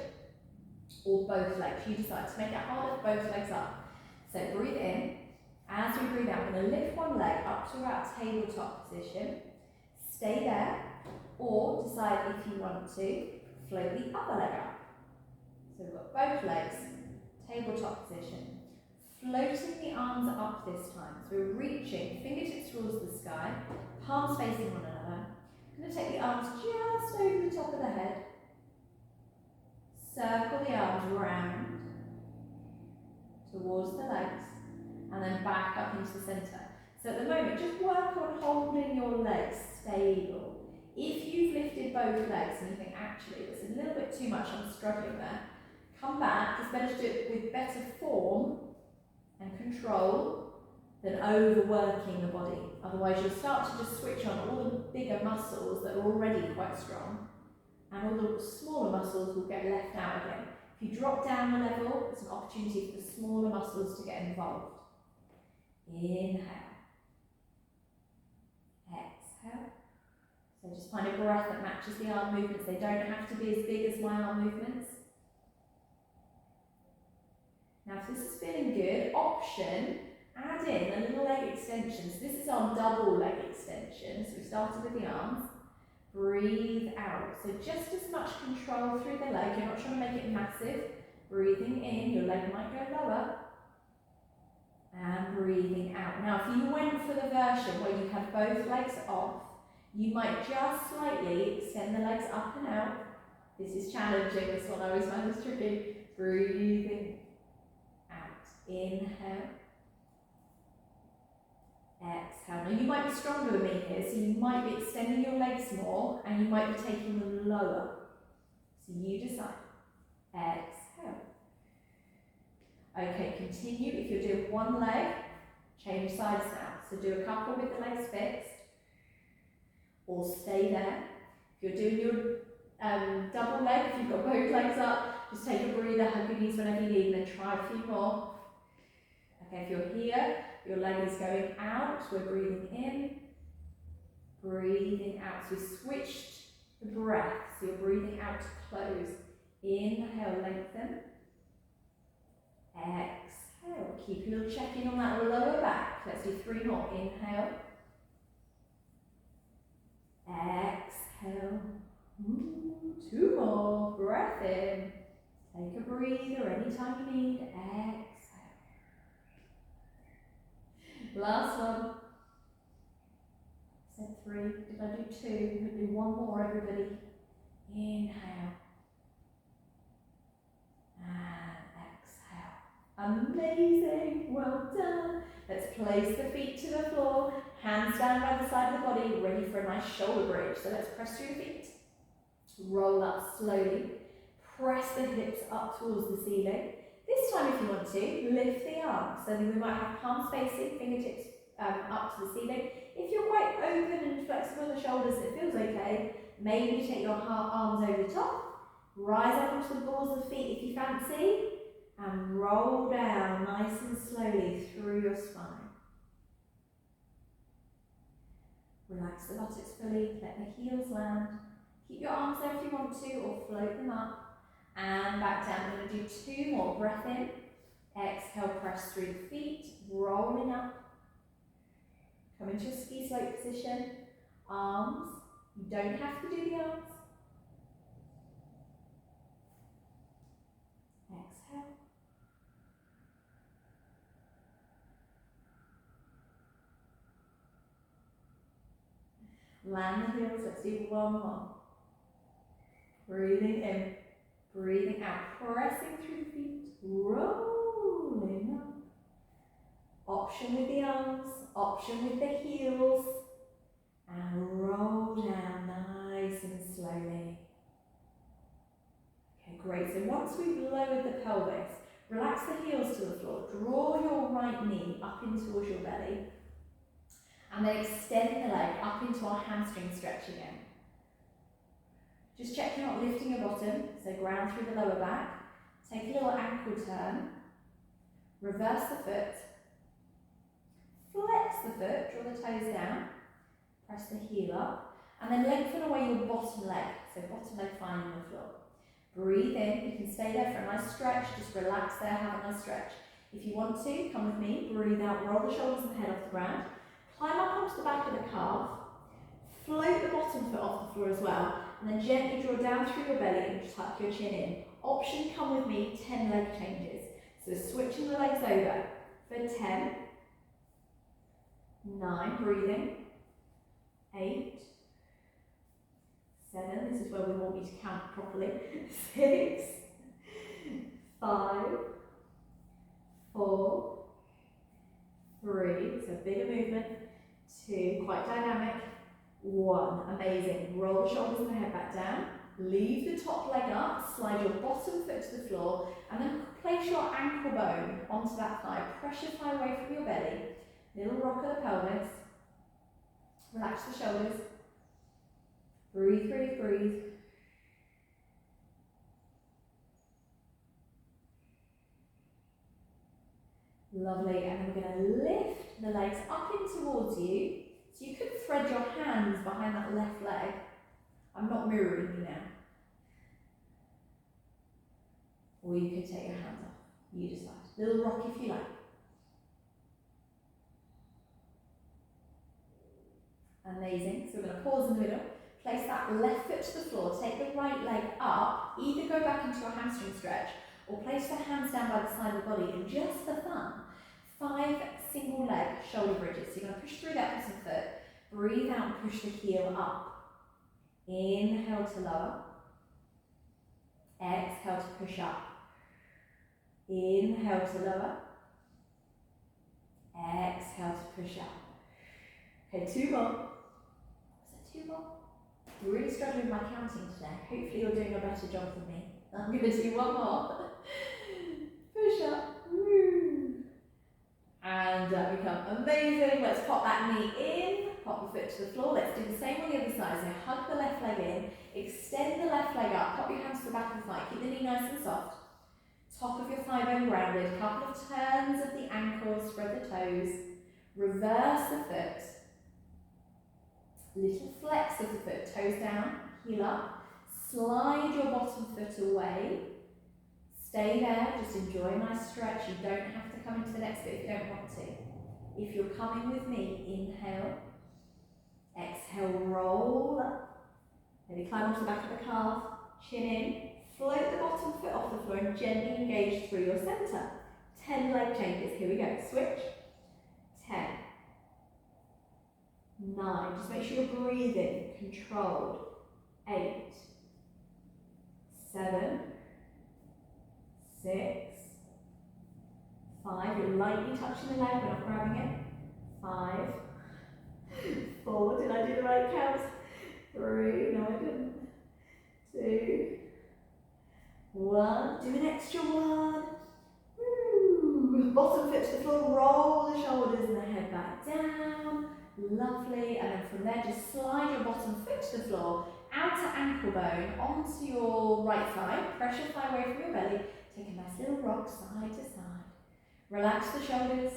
or both legs. You decide to make it harder, both legs up. So breathe in. As we breathe out, we're going to lift one leg up to our tabletop position. Stay there, or decide if you want to float the other leg up. So we've got both legs, tabletop position. Floating the arms up this time. So we're reaching, fingertips towards the sky, palms facing one another. I'm going to take the arms just over the top of the head. Circle the arms round towards the legs, and then back up into the centre. So at the moment, just work on holding your legs stable. If you've lifted both legs and you think, actually, it's a little bit too much, I'm struggling there, come back. It's better to do it with better form and control than overworking the body. Otherwise, you'll start to just switch on all the bigger muscles that are already quite strong, and all the smaller muscles will get left out again. If you drop down a level, it's an opportunity for the smaller muscles to get involved. Inhale. Exhale. So just find a breath that matches the arm movements. They don't have to be as big as my arm movements. Now if this is feeling good, option, add in a little leg extension. So this is our double leg extension. So we started with the arms. Breathe out. So just as much control through the leg. You're not trying to make it massive. Breathing in, your leg might go lower. And breathing out. Now if you went for the version where you had both legs off, you might just slightly extend the legs up and out. This is challenging. This one I always find is tricky. Breathing out. Inhale. Exhale. Now you might be stronger than me here, so you might be extending your legs more and you might be taking them lower. So you decide. Exhale. Okay, continue. If you're doing one leg, change sides now. So do a couple with the legs fixed, or stay there. If you're doing your double leg, if you've got both legs up, just take a breather, hug your knees whenever you need, and then try a few more. Okay, if you're here, your leg is going out, we're breathing in, breathing out. So we switched the breath, so you're breathing out to close. Inhale, lengthen. Exhale. Keep a little check-in on that lower back. Let's do 3 more. Inhale. Exhale. 2 more. Breath in. Take a breather anytime you need. Exhale. Last one. Said 3. Did I do 2? We'll do 1 more, everybody. Inhale. And exhale. Amazing. Well done. Let's place the feet to the floor. Hands down by the side of the body. Ready for a nice shoulder bridge. So let's press through the feet. Roll up slowly. Press the hips up towards the ceiling. This time, if you want to, lift the arms. So then we might have palms facing, fingertips up to the ceiling. If you're quite open and flexible in the shoulders, it feels okay. Maybe take your arms over the top. Rise up onto the balls of the feet if you fancy. And roll down nice and slowly through your spine. Relax the buttocks fully, let the heels land. Keep your arms there if you want to, or float them up. And back down. We're going to do 2 more. Breath in. Exhale, press through the feet, rolling up. Come into a ski slope position. Arms. You don't have to do the arms. Exhale. Land the heels. Let's do 1 more. Breathing in. Breathing out, pressing through the feet, rolling up. Option with the arms, option with the heels, and roll down nice and slowly. Okay, great. So once we've lowered the pelvis, relax the heels to the floor, draw your right knee up in towards your belly, and then extend the leg up into our hamstring stretch again. Just check you're not lifting your bottom, so ground through the lower back. Take a little ankle turn. Reverse the foot. Flex the foot, draw the toes down. Press the heel up. And then lengthen away your bottom leg, so bottom leg finding the floor. Breathe in, you can stay there for a nice stretch, just relax there, have a nice stretch. If you want to, come with me, breathe out, roll the shoulders and the head off the ground. Climb up onto the back of the calf. Float the bottom foot off the floor as well. And then gently draw down through your belly and tuck your chin in. Option, come with me, 10 leg changes. So switching the legs over for 10, 9, breathing, 8, 7, this is where we want you to count properly, 6, 5, 4, 3, so bigger movement, 2, quite dynamic, 1, amazing. Roll the shoulders and the head back down. Leave the top leg up, slide your bottom foot to the floor, and then place your ankle bone onto that thigh. Press your thigh away from your belly. Little rock of the pelvis. Relax the shoulders. Breathe, breathe, breathe. Lovely, and then we're going to lift the legs up in towards you. So you could thread your hands behind that left leg. I'm not mirroring you now. Or you could take your hands off. You decide. Little rock if you like. Amazing. So we're going to pause in the middle. Place that left foot to the floor. Take the right leg up. Either go back into your hamstring stretch or place the hands down by the side of the body. And just for fun, 5 single leg shoulder bridges. So you're going to push through that bottom foot. Breathe out and push the heel up. Inhale to lower. Exhale to push up. Inhale to lower. Exhale to push up. Okay, 2 more. Is that 2 more? You're really struggling with my counting today. Hopefully you're doing a better job than me. I'm going to do 1 more. Push up. Woo. And become amazing. Let's pop that knee in. Pop the foot to the floor. Let's do the same on the other side. So hug the left leg in. Extend the left leg up. Pop your hands to the back of the thigh. Keep the knee nice and soft. Top of your thigh bone grounded. Couple of turns of the ankles. Spread the toes. Reverse the foot. Little flex of the foot. Toes down. Heel up. Slide your bottom foot away. Stay there. Just enjoy a nice stretch. You don't have to come into the next bit if you don't want to. If you're coming with me, inhale. Exhale, roll up. Maybe climb onto the back of the calf. Chin in. Float the bottom foot off the floor and gently engage through your centre. 10 leg changes. Here we go. Switch. 10. 9. Just make sure you're breathing. Controlled. 8. 7. 6. 5. You're lightly touching the leg, we're not grabbing it. 5. 4. Did I do the right count? 3. No, I didn't. 2. 1. Do an extra 1. Woo. Bottom foot to the floor. Roll the shoulders and the head back down. Lovely. And then from there, just slide your bottom foot to the floor. Outer ankle bone onto your right thigh. Press your thigh away from your belly. Take a nice little rock side to side. Relax the shoulders.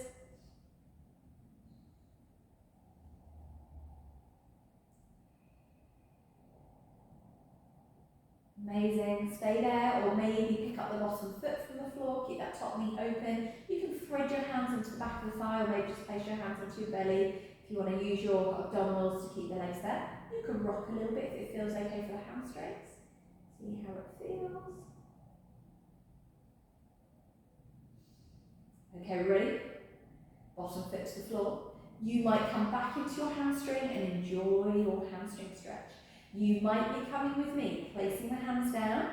Amazing, stay there, or maybe pick up the bottom foot from the floor, keep that top knee open. You can thread your hands into the back of the thigh, or maybe just place your hands onto your belly if you want to use your abdominals to keep the legs there. You can rock a little bit if it feels okay for the hamstrings. See how it feels. Okay, ready? Bottom foot to the floor. You might come back into your hamstring and enjoy your hamstring stretch. You might be coming with me, placing the hands down,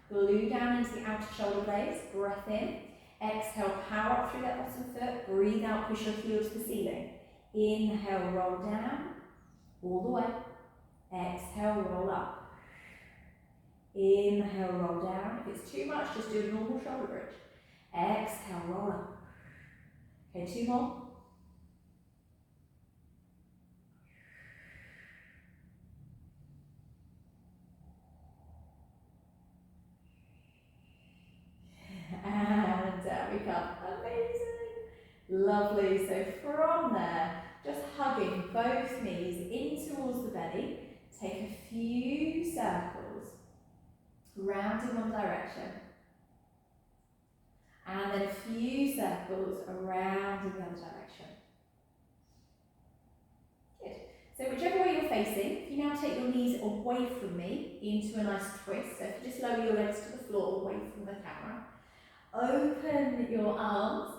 glue down into the outer shoulder blades, breath in, exhale, power up through that bottom foot, breathe out, push your heel to the ceiling. Inhale, roll down, all the way. Exhale, roll up. Inhale, roll down. If it's too much, just do a normal shoulder bridge. Exhale, roll up. Okay, 2 more. And down we come. Amazing. Lovely. So from there, just hugging both knees in towards the belly. Take a few circles round in one direction. And then a few circles around in the other direction. Good. So whichever way you're facing, if you now take your knees away from me into a nice twist, so if you just lower your legs to the floor away from the camera, open your arms,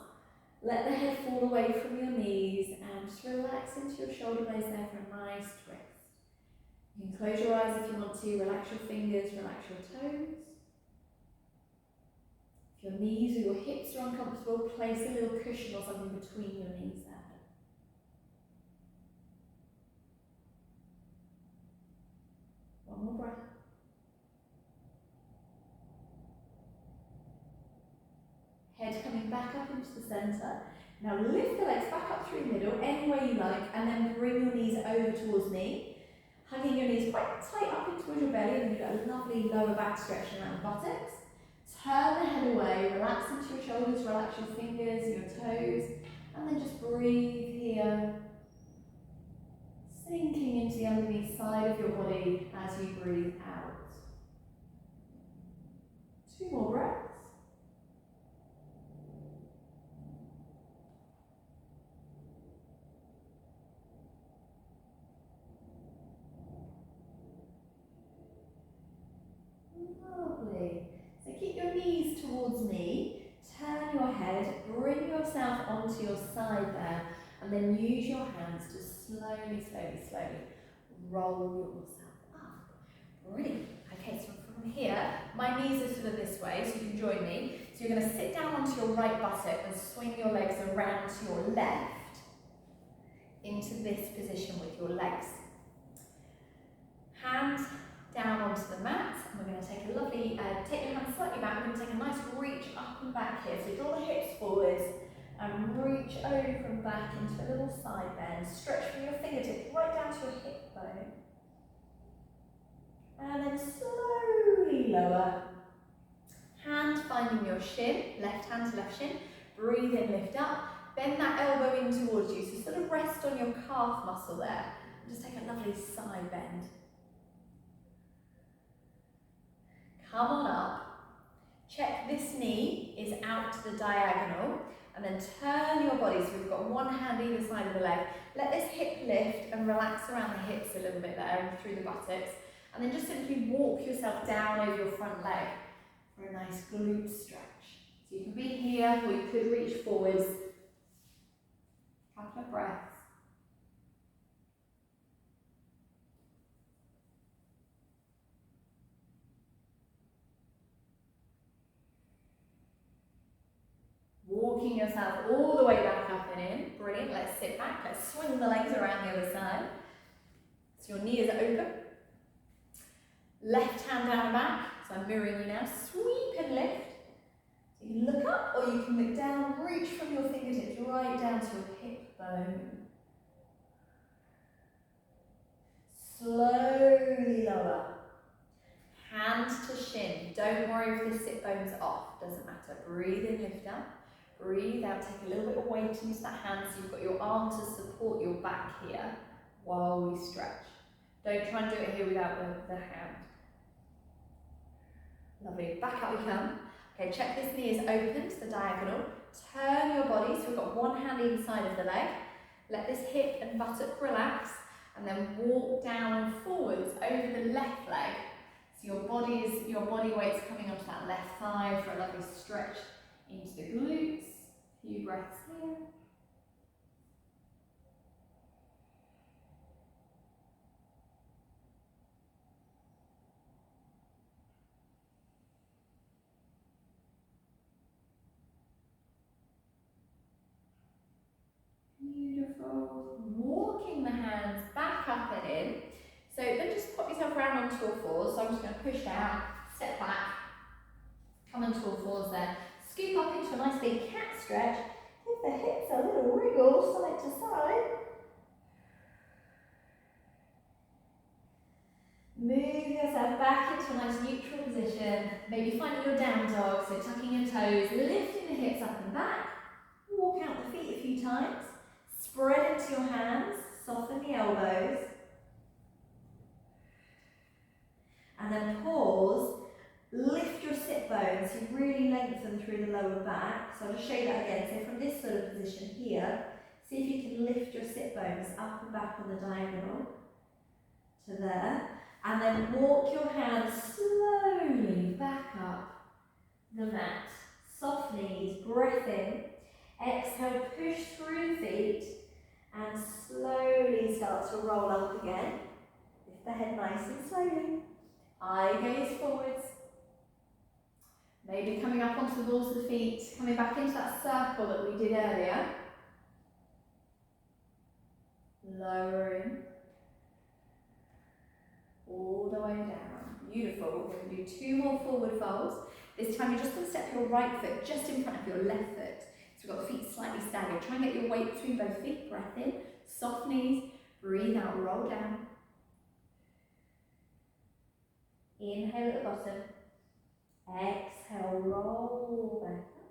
let the head fall away from your knees and just relax into your shoulder blades there for a nice twist. You can close your eyes if you want to, relax your fingers, relax your toes. If your knees or your hips are uncomfortable, place a little cushion or something between your knees there. One more breath. Head coming back up into the centre. Now lift the legs back up through the middle, any way you like, and then bring your knees over towards me. Hugging your knees quite tight up in towards your belly, and you've got a lovely lower back stretch around the buttocks. Turn the head away, relax into your shoulders, relax your fingers, your toes, and then just breathe here. Sinking into the underneath side of your body as you breathe out. 2 more breaths. Lovely. So keep your knees towards me, turn your head, bring yourself onto your side there, and then use your hands to slowly roll yourself up. Brilliant. Okay, so from here, my knees are sort of this way, so you can join me. So you're going to sit down onto your right buttock and swing your legs around to your left into this position with your legs. Hands down onto the mat, and we're going to take a lovely, take your hands slightly back, we're going to take a nice reach up and back here. So draw the hips forwards and reach over and back into a little side bend. Stretch from your fingertips right down to your hip bone. And then slowly lower. Hand finding your shin, left hand to left shin. Breathe in, lift up. Bend that elbow in towards you, so sort of rest on your calf muscle there. And just take a lovely side bend. Come on up, check this knee is out to the diagonal, and then turn your body, so we've got one hand either side of the leg. Let this hip lift and relax around the hips a little bit there and through the buttocks, and then just simply walk yourself down over your front leg for a nice glute stretch. So you can be here, or you could reach forwards. Couple of breaths. Walking yourself all the way back up and in. Brilliant. Let's sit back. Let's swing the legs around the other side. So your knee is open. Left hand down and back. So I'm mirroring you now. Sweep and lift. So you can look up or you can look down. Reach from your fingertips right down to your hip bone. Slowly lower. Hand to shin. Don't worry if the sit bone's off. Doesn't matter. Breathe in, lift up. Breathe out, take a little bit of weight into that hand so you've got your arm to support your back here while we stretch. Don't try and do it here without the hand. Lovely, back up we come. Okay, check this knee is open to the diagonal. Turn your body, so we've got one hand either side of the leg. Let this hip and buttock relax, and then walk down and forwards over the left leg. So your body weight's coming onto that left thigh for a lovely stretch into the glutes. A few breaths here. Beautiful. Walking the hands back up and in. So then just pop yourself around onto all fours. So I'm just going to push down, step back, come onto all fours there. Scoop up into a nice big cat stretch. Give the hips a little wriggle side to side. Move yourself back into a nice neutral position. Maybe finding your down dog, so tucking your toes, lifting the hips up and back. Walk out the feet a few times. Spread into your hands, soften the elbows. And then pause, lift your sit bones, so really lengthen through the lower back. So I'll just show you that again. So from this sort of position here, see if you can lift your sit bones up and back on the diagonal to there. And then walk your hands slowly back up the mat. Soft knees, breath in. Exhale, push through the feet and slowly start to roll up again. Lift the head nice and slowly. Eye gaze forwards. Maybe coming up onto the balls of the feet, coming back into that circle that we did earlier. Lowering. All the way down. Beautiful. We're going to do 2 more forward folds. This time you're just going to step your right foot just in front of your left foot. So we've got feet slightly staggered. Try and get your weight between both feet. Breath in. Soft knees. Breathe out. Roll down. Inhale at the bottom. Exhale. Roll back up.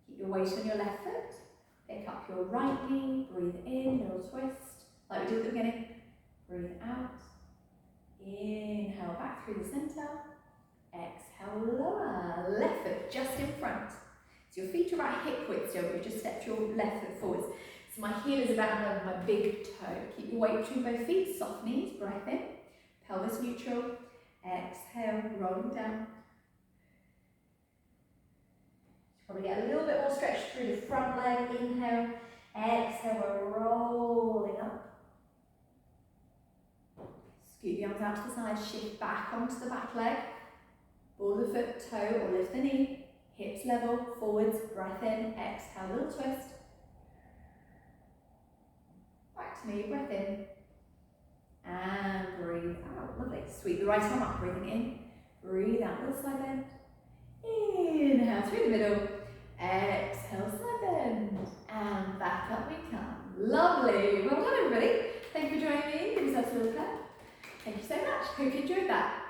Keep your weight on your left foot. Pick up your right knee. Breathe in. Little twist. Like we did at the beginning. Breathe out. Inhale back through the centre. Exhale, lower. Left foot just in front. So your feet are about hip width still, but you just stepped your left foot forwards. So my heel is about over my big toe. Keep your weight between both feet. Soft knees, breath in. Pelvis neutral. Exhale, rolling down. Probably get a little bit more stretch through the front leg. Inhale. Exhale, we're rolling up. Scoop the arms out to the side, shift back onto the back leg. Ball the foot, toe, or lift the knee. Hips level, forwards, breath in, exhale, little twist. Back to me, breath in. And breathe out, lovely. Sweep the right arm up, breathing in. Breathe out, little side bend. Inhale through the middle. Exhale, side bend. And back up we come. Lovely. Well done, everybody. Thank you for joining me. Give yourself a little clap. Thank you so much. Hope you enjoyed that.